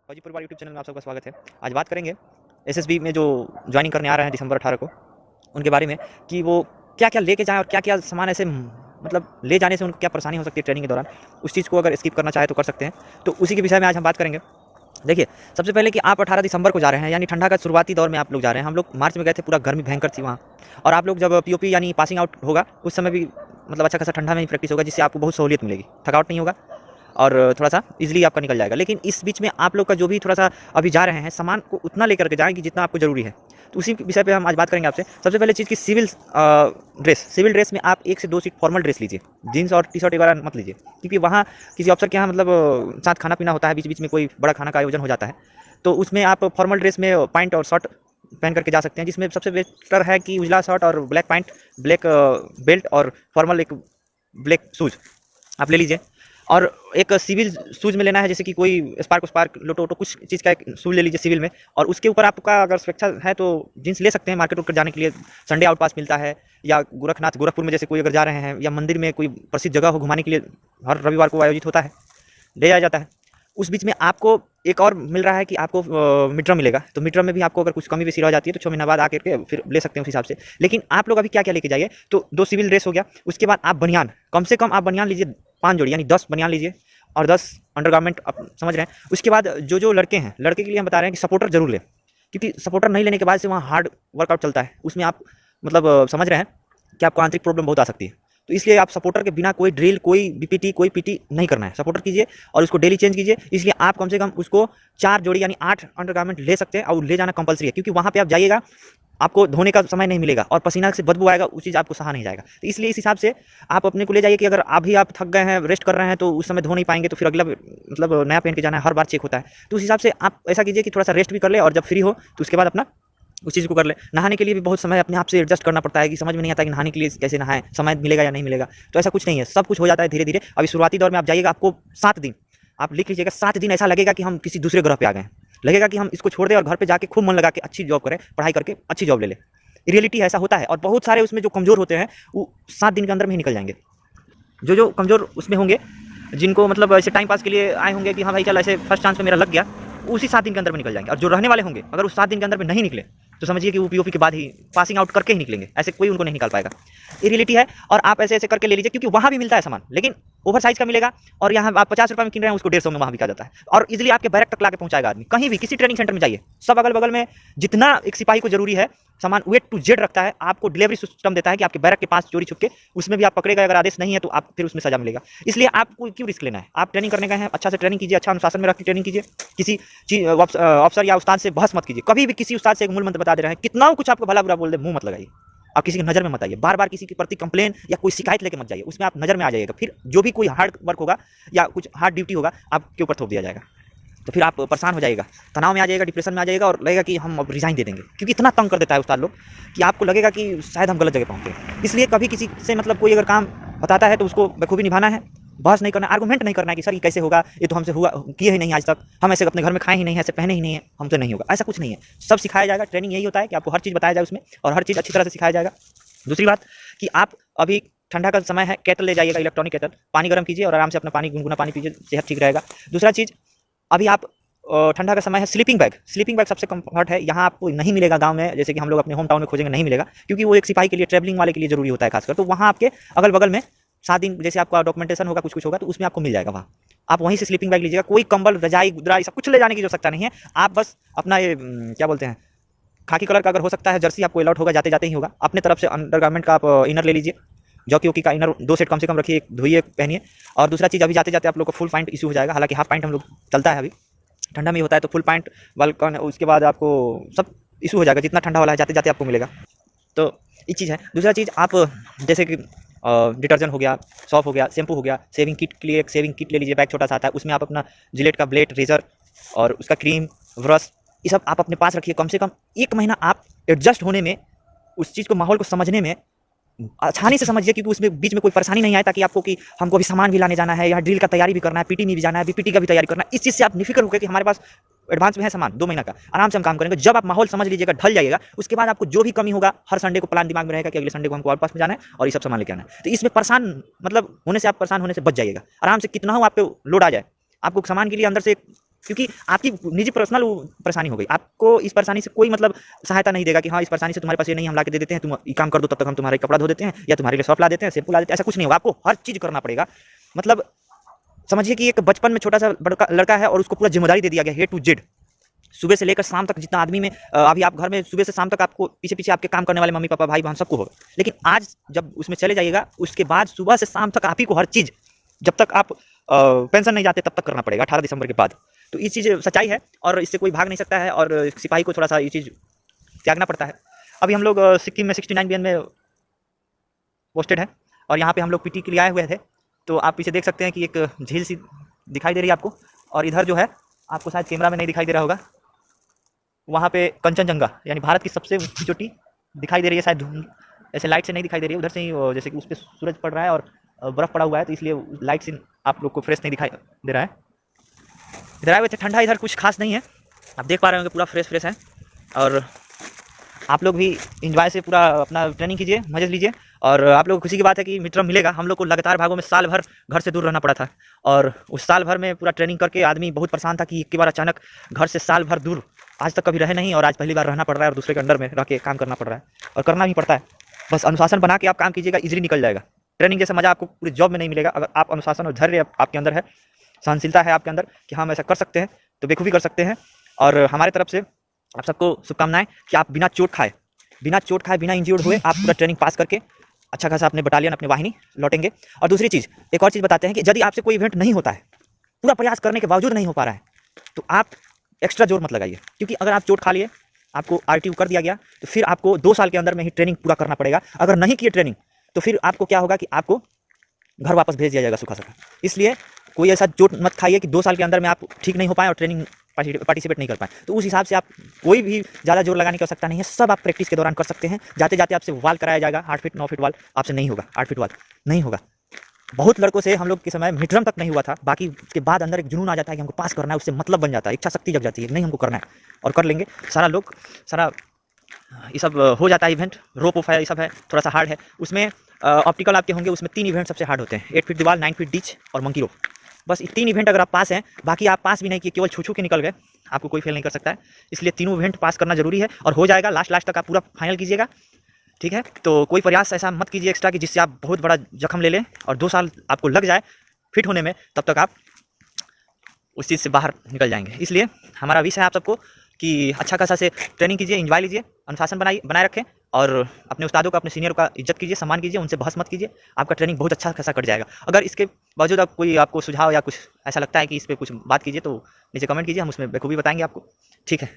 फौजी परिवार YouTube channel में आप सबका स्वागत है। आज बात करेंगे एसएसबी में जो ज्वाइनिंग करने आ रहे हैं दिसंबर 18 को, उनके बारे में कि वो क्या-क्या लेके जाएँ और क्या-क्या सामान ऐसे मतलब ले जाने से उनको क्या परेशानी हो सकती है ट्रेनिंग के दौरान। उस चीज़ को अगर स्किप करना चाहे तो कर सकते हैं। तो उसी के विषय में आज हम बात करेंगे। देखिए, सबसे पहले कि आप 18 दिसंबर को जा रहे हैं, यानी ठंडा का शुरुआती दौर में आप लोग जा रहे हैं। हम लोग मार्च में गए थे, पूरा गर्मी भयंकर थी वहाँ। और आप लोग जब पीओपी यानी पासिंग आउट होगा, उस समय भी मतलब अच्छा खासा ठंडा में ही प्रैक्टिस होगा, जिससे आपको बहुत सहूलियत मिलेगी, थकावट नहीं होगा और थोड़ा-सा ईज़िली आपका निकल जाएगा। लेकिन इस बीच में आप लोग का जो भी थोड़ा-सा अभी जा रहे हैं, सामान को उतना लेकर के जाएँ कि जितना आपको ज़रूरी है। तो उसी विषय पे हम आज बात करेंगे आपसे। सबसे पहले चीज़ कि सिविल ड्रेस में आप 1 से 2 सीट फॉर्मल ड्रेस लीजिए। जीन्स और टी-शर्ट वगैरह मत लीजिए, क्योंकि वहाँ किसी अफ़सर के यहाँ मतलब साथ खाना-पीना होता है, बीच-बीच में कोई बड़ा खाना का आयोजन हो जाता है। तो उसमें आप फॉर्मल ड्रेस में पैंट और शर्ट पहन करके जा सकते हैं, जिसमें सबसे बेटर है कि उजला शर्ट और ब्लैक पैंट, ब्लैक बेल्ट और फॉर्मल एक ब्लैक शूज़ आप ले लीजिए। और एक सिविल शूज़ में लेना है, जैसे कि कोई स्पार्क लोटो कुछ चीज़ का एक शूज़ ले लीजिए सिविल में। और उसके ऊपर आपका अगर सुरक्षा है तो जीन्स ले सकते हैं। मार्केट वार्केट जाने के लिए संडे आउट पास मिलता है, या गोरखपुर में जैसे कोई अगर जा रहे हैं, या मंदिर में कोई प्रसिद्ध जगह हो घुमाने के लिए हर रविवार को आयोजित होता है, ले जाया जाता है। उस बीच में आपको एक और मिल रहा है कि आपको मिड टर्म मिलेगा। तो मिड टर्म में भी आपको अगर कुछ कमी बेसी रह जाती है तो 6 महीना बाद आकर के फिर ले सकते हैं उस हिसाब से। लेकिन आप लोग अभी क्या-क्या लेके जाइए, तो 2 सिविल ड्रेस हो गया। उसके बाद आप बनियान, कम से कम आप बनियान लीजिए 5 जोड़ी, यानी 10 बनियान लीजिए और 10 अंडरगारमेंट, आप समझ रहे हैं। उसके बाद जो लड़के हैं, लड़के के लिए हम बता रहे हैं कि सपोर्टर ज़रूर लें, क्योंकि सपोर्टर नहीं लेने के बाद से वहाँ हार्ड वर्कआउट चलता है। उसमें आप मतलब समझ रहे हैं कि आपको आंतरिक प्रॉब्लम बहुत आ सकती है। तो इसलिए आप सपोर्टर के बिना कोई ड्रिल, कोई बीपीटी, कोई पीटी नहीं करना है। सपोर्टर कीजिए और उसको डेली चेंज कीजिए। इसलिए आप कम से कम उसको 4 जोड़ी यानी 8 अंडरगारमेंट ले सकते हैं, और ले जाना कंपल्सरी है, क्योंकि वहाँ पे आप जाइएगा, आपको धोने का समय नहीं मिलेगा और पसीना से बदबू आएगा, उस चीज़ आपको सहा नहीं जाएगा। तो इसलिए इस हिसाब से आप अपने को ले जाइए कि अगर अभी आप थक गए हैं, रेस्ट कर रहे हैं, तो उस समय धो नहीं पाएंगे, तो फिर अगला मतलब नया पहन के जाना है, हर बार चेक होता है। तो उस हिसाब से आप ऐसा कीजिए कि थोड़ा सा रेस्ट भी कर ले, और जब फ्री हो तो उसके बाद अपना उस चीज़ को कर ले। नहाने के लिए भी बहुत समय अपने आप से एडजस्ट करना पड़ता है, कि समझ में नहीं आता कि नहाने के लिए कैसे नहाएं, समय मिलेगा या नहीं मिलेगा। तो ऐसा कुछ नहीं है, सब कुछ हो जाता है धीरे धीरे। अभी शुरुआती दौर में आप जाइएगा, आपको 7 दिन, आप लिख लीजिएगा, 7 दिन ऐसा लगेगा कि हम किसी दूसरे ग्रह पे आ गए हैं। लगेगा कि हम इसको छोड़ दें और घर पे जाके खूब मन लगा के अच्छी जॉब करें, पढ़ाई करके अच्छी जॉब ले लें। रियलिटी ऐसा होता है, और बहुत सारे उसमें जो कमज़ोर होते हैं वो 7 दिन के अंदर में ही निकल जाएंगे। जो कमज़ोर उसमें होंगे, जिनको मतलब ऐसे टाइम पास के लिए आए होंगे कि हाँ भाई चल ऐसे फर्स्ट चांस पे मेरा लग गया, उसी 7 दिन के अंदर में निकल जाएंगे। और जो रहने वाले होंगे, अगर उस 7 दिन के अंदर में नहीं निकले, तो समझिए कि वो पीओपी के बाद ही पासिंग आउट करके ही निकलेंगे। ऐसे कोई उनको नहीं निकाल पाएगा। ये रियलिटी है। और आप ऐसे ऐसे करके ले लीजिए, क्योंकि वहाँ भी मिलता है सामान, लेकिन ओवर साइज का मिलेगा। और यहाँ आप 50 रुपये में किन रहे हैं, उसको 150 में वहाँ बिका जाता है, और इजीली आपके बैरक तक ला के पहुँचाएगा आदमी। कहीं भी किसी ट्रेनिंग सेंटर में जाइए, सब अगल बगल में जितना एक सिपाही को जरूरी है सामान A to Z रखता है। आपको डिलीवरी सिस्टम देता है कि आपके बैरक के पास चोरी छुपके उसमें भी आप पकड़े गए, अगर आदेश नहीं है तो आप फिर उसमें सजा मिलेगा। इसलिए आपको क्यों रिस्क लेना है? आप ट्रेनिंग करने गए हैं, अच्छा से ट्रेनिंग कीजिए, अच्छा अनुशासन में रख के ट्रेनिंग कीजिए। किसी चीज अफसर या उस्ताद से बहस मत कीजिए। कभी भी किसी उस्ताद से एक मूल मंत्र बता दे रहे हैं, कितना कुछ आपको भला बुरा बोल दे, मुंह मत लगाइए। आप किसी की नज़र में मत आइए। बार बार किसी के प्रति कंप्लेन या कोई शिकायत लेके मत जाइए, उसमें आप नज़र में आ जाइएगा। फिर जो भी कोई हार्ड वर्क होगा या कुछ हार्ड ड्यूटी होगा, आपके ऊपर थोप दिया जाएगा। तो फिर आप परेशान हो जाइएगा, तनाव में आ जाइएगा, डिप्रेशन में आ जाइएगा, और लगेगा कि हम अब रिज़ाइन दे देंगे, क्योंकि इतना तंग कर देता है उस्ताद लोग कि आपको लगेगा कि शायद हम गलत जगह पहुँच गए। इसलिए कभी किसी से मतलब कोई अगर काम बताता है तो उसको बखूबी निभाना है, बहस नहीं करना, आर्गूमेंट नहीं करना है कि सर ये कैसे होगा, ये तो हमसे हुआ किए ही नहीं आज तक, हम ऐसे अपने घर में खाए ही नहीं है, ऐसे पहने ही नहीं है, हमसे नहीं होगा। ऐसा कुछ नहीं है, सब सिखाया जाएगा। ट्रेनिंग यही होता है कि आपको हर चीज़ बताया जाए उसमें, और हर चीज़ अच्छी तरह से सिखाया जाएगा। दूसरी बात कि आप अभी ठंडा का समय है, केटल ले जाइएगा, इलेक्ट्रॉनिक केटल, पानी गर्म कीजिए और आराम से अपना पानी गुनगुना पानी पीजिए, सेहत ठीक रहेगा। दूसरा चीज़, अभी आप ठंडा का समय है, स्लीपिंग बैग सबसे कम्फर्ट है। यहाँ आपको नहीं मिलेगा गांव में, जैसे कि हम लोग अपने होम टाउन में खोजेंगे, नहीं मिलेगा, क्योंकि वो एक सिपाही के लिए, ट्रैवलिंग वाले के लिए जरूरी होता है खासकर। तो वहाँ आपके अगल बगल में 7 दिन जैसे आपका डॉक्यूमेंटेशन होगा, कुछ होगा, तो उसमें आपको मिल जाएगा। वहाँ आप वहीं से स्लीपिंग बैग लीजिएगा। कोई कंबल, रजाई, गुदराई सब कुछ ले जाने की आवश्यकता नहीं है। आप बस अपना ये क्या बोलते हैं, खाकी कलर का अगर हो सकता है जर्सी, आपको अलॉट होगा, जाते जाते ही होगा। अपने तरफ से अंडरगारमेंट का आप इनर ले लीजिए, जॉकी वॉकी का इनर 2 सेट कम से कम रखिए, एक धोइए, पहनिए। और दूसरा चीज़, अभी जाते जाते आप लोग को फुल पैंट इशू हो जाएगा, हालांकि हाफ पैंट हम लोग चलता है, अभी ठंडा में होता है तो फुल पैंट बाल्कन, उसके बाद आपको सब इशू हो जाएगा, जितना ठंडा वाला है जाते जाते आपको मिलेगा। तो एक चीज़ है। दूसरा चीज़, आप जैसे कि डिटर्जेंट हो गया, सॉप हो गया, शैम्पू हो गया, शेविंग किट के लिए एक शेविंग किट ले लीजिए, बैग छोटा सा आता है, उसमें आप अपना जिलेट का ब्लेड, रेजर और उसका क्रीम, ब्रश, ये सब आप अपने पास रखिए। कम से कम 1 महीना आप एडजस्ट होने में, उस चीज़ को, माहौल को समझने में आसानी से समझिए, क्योंकि उसमें बीच में कोई परेशानी नहीं आए, ताकि आपको कि हमको अभी सामान भी लाने जाना है, यहाँ ड्रिल का तैयारी भी करना है, पीटी में भी जाना है, बीपीटी का भी तैयारी करना है। इस चीज़ से आप निफिक्र होकर कि हमारे पास एडवांस में है सामान, 2 महीना का, आराम से हम काम करेंगे। जब आप माहौल समझ लीजिएगा, ढल जाइएगा, उसके बाद आपको जो भी कमी होगा, हर संडे को प्लान दिमाग में रहेगा कि अगले संडे को हमको आउट पास में जाना है और ये सब सामान लेके आना है। तो इसमें परेशान मतलब होने से, आप परेशान होने से बच जाइएगा। आराम से कितना हो आपको लोड आ जाए, आपको सामान के लिए अंदर से क्योंकि आपकी निजी पर्सनल परेशानी हो गई। आपको इस परेशानी से कोई मतलब सहायता नहीं देगा कि हाँ, इस परेशानी से तुम्हारे पास ये नहीं, हम ला के दे देते हैं, तुम ये काम कर दो, तब तक हम तुम्हारे कपड़ा धो देते हैं या तुम्हारे लिए सर्फ ला देते हैं, शैम्पू ला देते हैं। ऐसा कुछ नहीं होगा, आपको हर चीज़ करना पड़ेगा। मतलब समझिए कि एक बचपन में छोटा सा बड़का लड़का है और उसको पूरा जिम्मेदारी दे दिया गया है, A to Z। सुबह से लेकर शाम तक जितना आदमी में अभी आप घर में सुबह से शाम तक आपको पीछे पीछे आपके काम करने वाले मम्मी पापा भाई बहन सबको होगा, लेकिन आज जब उसमें चले जाइएगा उसके बाद सुबह से शाम तक आप ही को हर चीज़, जब तक आप पेंशन नहीं जाते तब तक करना पड़ेगा 18 दिसंबर के बाद। तो ये चीज़ सच्चाई है और इससे कोई भाग नहीं सकता है और सिपाही को थोड़ा सा ये चीज़ त्यागना पड़ता है। अभी हम लोग सिक्किम में 69 BN में पोस्टेड है और यहाँ पे हम लोग पीटी के लिए आए हुए थे। तो आप पीछे देख सकते हैं कि एक झील सी दिखाई दे रही है आपको, और इधर जो है आपको शायद कैमरा में नहीं दिखाई दे रहा होगा, वहाँ पे कंचनजंगा यानी भारत की सबसे ऊंची चोटी दिखाई दे रही है। शायद ऐसे लाइट से नहीं दिखाई दे रही है, उधर से ही जैसे कि उस पर सूरज पड़ रहा है और बर्फ़ पड़ा हुआ है, तो इसलिए लाइट से आप लोग को फ्रेश नहीं दिखाई दे रहा है। इधर आए हुए थे, ठंडा इधर कुछ खास नहीं है, आप देख पा रहे होंगे पूरा फ्रेश फ्रेश है। और आप लोग भी इंजॉय से पूरा अपना ट्रेनिंग कीजिए, मजे लीजिए। और आप लोग को खुशी की बात है कि मिड टर्म मिलेगा। हम लोग को लगातार भागों में साल भर घर से दूर रहना पड़ा था और उस साल भर में पूरा ट्रेनिंग करके आदमी बहुत परेशान था कि एक बार अचानक घर से साल भर दूर, आज तक कभी रहे नहीं और आज पहली बार रहना पड़ रहा है और दूसरे के अंडर में रह के काम करना पड़ रहा है और करना भी पड़ता है। बस अनुशासन बना के आप काम कीजिएगा, इजीली निकल जाएगा। ट्रेनिंग जैसा मजा आपको पूरी जॉब में नहीं मिलेगा। अगर आप अनुशासन और धैर्य आपके अंदर है, सहनशीलता है आपके अंदर कि हम ऐसा कर सकते हैं, तो बेखूबी कर सकते हैं। और हमारे तरफ से आप सबको शुभकामनाएं कि आप बिना चोट खाए, बिना इंजर्ड हुए आप पूरा ट्रेनिंग पास करके अच्छा खासा अपने बटालियन, अपने वाहिनी लौटेंगे। और दूसरी चीज़, एक और चीज़ बताते हैं कि यदि आपसे कोई इवेंट नहीं होता है, पूरा प्रयास करने के बावजूद नहीं हो पा रहा है, तो आप एक्स्ट्रा जोर मत लगाइए, क्योंकि अगर आप चोट खा लिए, आपको RTU कर दिया गया, तो फिर आपको 2 साल के अंदर में ही ट्रेनिंग पूरा करना पड़ेगा। अगर नहीं किए ट्रेनिंग तो फिर आपको क्या होगा कि आपको घर वापस भेज दिया जाएगा सूखा सूखा। इसलिए कोई ऐसा चोट मत खाइए कि 2 साल के अंदर में आप ठीक नहीं हो पाए और ट्रेनिंग पार्टिसिपेट नहीं कर पाए। तो उस हिसाब से आप कोई भी ज़्यादा जोर लगाने की आवश्यकता नहीं है, सब आप प्रैक्टिस के दौरान कर सकते हैं। जाते जाते आपसे वाल कराया जाएगा, 8 फीट 9 फीट वाल आपसे नहीं होगा, 8 फीट वाल नहीं होगा। बहुत लड़कों से हम लोग के समय मिड टर्म तक नहीं हुआ था, बाकी उसके बाद अंदर एक जुनून आ जाता है कि हमको पास करना है, उससे मतलब बन जाता है, इच्छा शक्ति जग जाती है, नहीं हमको करना है और कर लेंगे। सारा लोग सारा ये सब हो जाता है। इवेंट रोप ऑफ है, ये सब है, थोड़ा सा हार्ड है। उसमें ऑप्टिकल आपके होंगे, उसमें 3 इवेंट सबसे हार्ड होते हैं, 8 फीट दीवार, 9 फीट डिच और मंकी रोप। बस ये 3 इवेंट अगर आप पास हैं, बाकी आप पास भी नहीं किए, केवल छू छू के निकल गए, आपको कोई फेल नहीं कर सकता है। इसलिए तीनों इवेंट पास करना जरूरी है और हो जाएगा। लास्ट तक आप पूरा फाइनल कीजिएगा, ठीक है। तो कोई प्रयास ऐसा मत कीजिए एक्स्ट्रा कि जिससे आप बहुत बड़ा जख्म ले लें और 2 साल आपको लग जाए फिट होने में, तब तक आप उस चीज़ से बाहर निकल जाएंगे। इसलिए हमारा विश है आप सबको कि अच्छा खासा से ट्रेनिंग कीजिए, एंजॉय लीजिए, अनुशासन बनाए रखें और अपने उस्तादों का, अपने सीनियर का इज्जत कीजिए, सम्मान कीजिए, उनसे बहस मत कीजिए। आपका ट्रेनिंग बहुत अच्छा खासा कट जाएगा। अगर इसके बावजूद आप कोई आपको सुझाव या कुछ ऐसा लगता है कि इस पर कुछ बात कीजिए, तो नीचे कमेंट कीजिए, हम उसमें बखूबी बताएंगे आपको, ठीक है।